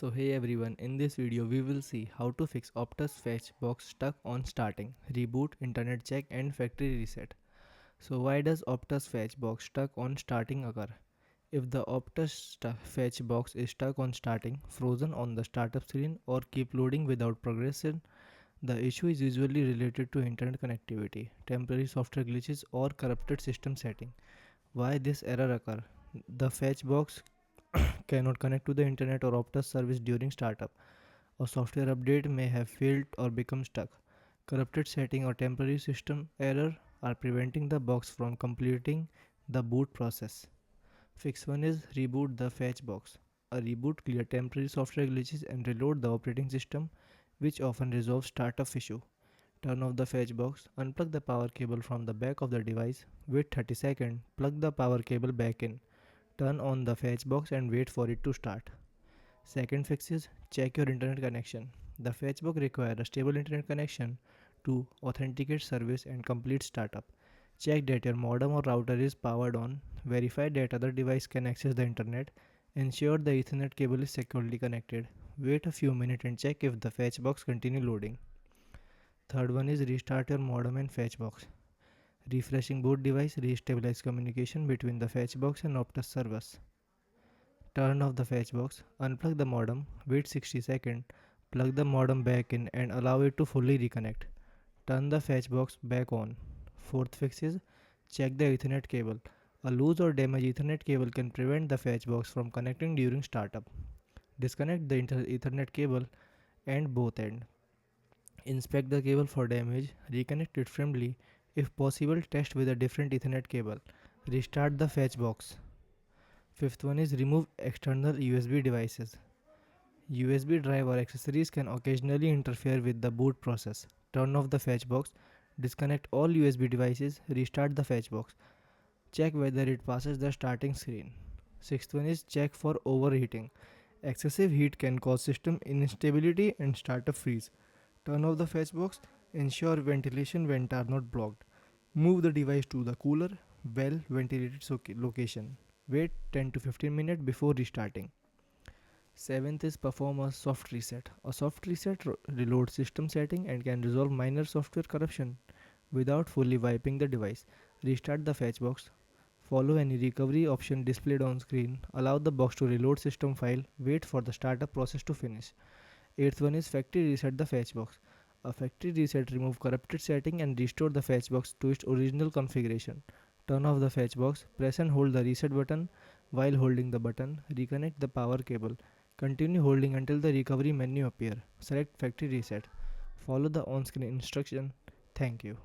So hey everyone, in this video we will see how to fix Optus fetch box stuck on starting, reboot, internet check and factory reset. So why does Optus fetch box stuck on starting occur? If the fetch box is stuck on starting, frozen on the startup screen or keep loading without progression, the issue is usually related to internet connectivity, temporary software glitches or corrupted system setting. Why this error occur? The fetch box cannot connect to the internet or Optus service during startup. A software update may have failed or become stuck. Corrupted setting or temporary system error are preventing the box from completing the boot process. Fix 1 is reboot the fetch box. A reboot clear temporary software glitches and reload the operating system, which often resolves startup issue. Turn off the fetch box, unplug the power cable from the back of the device, wait 30 seconds, plug the power cable back in, turn on the fetch box and wait for it to start. Second fix is check your internet connection. The fetch box requires a stable internet connection to authenticate service and complete startup. Check that your modem or router is powered on. Verify that other device can access the internet. Ensure the Ethernet cable is securely connected. Wait a few minutes and check if the fetch box continue loading. Third one is restart your modem and fetch box. Refreshing both device restabilize communication between the fetch box and Optus servers. Turn off the fetch box, unplug the modem, wait 60 seconds, plug the modem back in and allow it to fully reconnect. Turn the fetch box back on. Fourth fix is check the Ethernet cable. A loose or damaged Ethernet cable can prevent the fetch box from connecting during startup. Disconnect the Ethernet cable and both ends. Inspect the cable for damage, reconnect it firmly. If possible, test with a different Ethernet cable. Restart the fetch box. Fifth one is remove external USB devices. USB drive or accessories can occasionally interfere with the boot process. Turn off the fetch box, disconnect all USB devices, restart the fetch box. Check whether it passes the starting screen. Sixth one is check for overheating. Excessive heat can cause system instability and startup freeze. Turn off the fetch box, ensure ventilation vents are not blocked. Move the device to the cooler, well ventilated location. Wait 10 to 15 minutes before restarting. Seventh is perform a soft reset. A soft reset reloads system setting and can resolve minor software corruption without fully wiping the device. Restart the fetch box. Follow any recovery option displayed on screen. Allow the box to reload system file. Wait for the startup process to finish. Eighth one is factory reset the fetch box. A factory reset remove corrupted setting and restore the fetch box to its original configuration. Turn off the fetch box, press and hold the reset button. While holding the button, reconnect the power cable. Continue holding until the recovery menu appears. Select factory reset. Follow the on-screen instruction. Thank you.